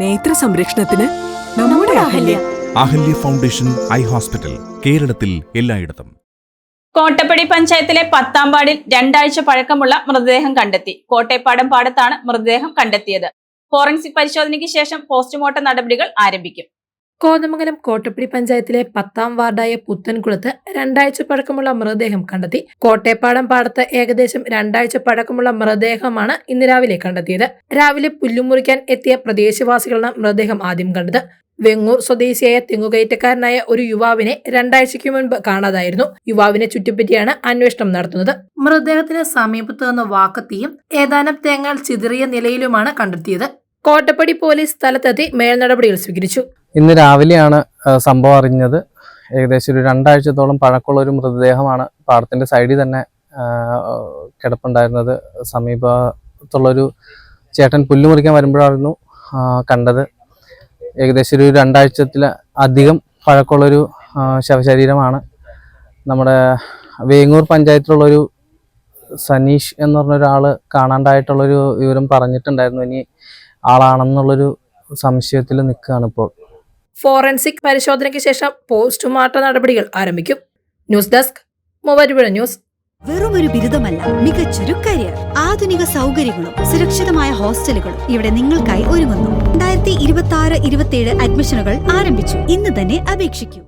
നേത്ര സംരക്ഷണത്തിന് നമ്മുടെ Ahalya. Ahalya foundation eye hospital, കേരളത്തിൽ എല്ലായിടത്തും. കോട്ടപ്പടി പഞ്ചായത്തിലെ 10-ാം വാർഡിൽ 2 ആഴ്ച പഴക്കമുള്ള മൃതദേഹം കണ്ടെത്തി. കോട്ടേപ്പാടം പാടത്താണ് മൃതദേഹം കണ്ടെത്തിയത്. ഫോറൻസിക് പരിശോധനയ്ക്ക് ശേഷം പോസ്റ്റ്മോർട്ടം നടപടികൾ ആരംഭിക്കും. കോതമംഗലം കോട്ടപ്പടി പഞ്ചായത്തിലെ 10-ാം വാർഡായ പുത്തൻകുളത്ത് 2 ആഴ്ച പഴക്കമുള്ള മൃതദേഹം കണ്ടെത്തി. കോട്ടേപ്പാടം പാടത്ത് ഏകദേശം 2 ആഴ്ച പഴക്കമുള്ള മൃതദേഹമാണ് ഇന്ന് രാവിലെ കണ്ടെത്തിയത്. രാവിലെ പുല്ലുമുറിക്കാൻ എത്തിയ പ്രദേശവാസികളാണ് മൃതദേഹം ആദ്യം കണ്ടത്. വെങ്ങൂർ സ്വദേശിയായ തെങ്ങുകയറ്റക്കാരനായ ഒരു യുവാവിനെ 2 ആഴ്ചയ്ക്ക് മുൻപ് കാണാതായിരുന്നു. യുവാവിനെ ചുറ്റിപ്പറ്റിയാണ് അന്വേഷണം നടത്തുന്നത്. മൃതദേഹത്തിന് സമീപത്തു നിന്ന് വാക്കത്തിയും ഏതാനും തേങ്ങകൾ ചിതറിയ നിലയിലുമാണ് കണ്ടെത്തിയത്. കോട്ടപ്പടി പോലീസ് സ്ഥലത്തെത്തി മേൽനടപടികൾ സ്വീകരിച്ചു. ഇന്ന് രാവിലെയാണ് സംഭവം അറിഞ്ഞത്. ഏകദേശം ഒരു 2 ആഴ്ചത്തോളം പഴക്കമുള്ള ഒരു മൃതദേഹമാണ് പാടത്തിന്റെ സൈഡിൽ തന്നെ കിടപ്പുണ്ടായിരുന്നത്. സമീപത്തുള്ളൊരു ചേട്ടൻ പുല്ല് മുറിക്കാൻ വരുമ്പോഴായിരുന്നു കണ്ടത്. ഏകദേശം ഒരു 2 ആഴ്ചത്തിൽ അധികം പഴക്കമുള്ളൊരു ശവശരീരമാണ്. നമ്മുടെ വേങ്ങൂർ പഞ്ചായത്തിലുള്ളൊരു സനീഷ് എന്ന് പറഞ്ഞൊരാൾ കാണാണ്ടായിട്ടുള്ളൊരു വിവരം പറഞ്ഞിട്ടുണ്ടായിരുന്നു. ഇനി ആളാണെന്നുള്ളൊരു സംശയത്തിൽ നിൽക്കുകയാണ് ഇപ്പോൾ. ഫോറൻസിക് പരിശോധനയ്ക്ക് ശേഷം പോസ്റ്റ്മോർട്ടം നടപടികൾ ആരംഭിക്കും. News desk Muvattupuzha news. വെറുമൊരു ബിരുദമല്ല, മികച്ചൊരു കരിയർ. ആധുനിക സൗകര്യങ്ങളും സുരക്ഷിതമായ ഹോസ്റ്റലുകളും ഇവിടെ നിങ്ങൾക്കായി ഒരുങ്ങുന്നു. 2026-27 അഡ്മിഷനുകൾ ആരംഭിച്ചു. ഇന്ന് തന്നെ അപേക്ഷിക്കൂ.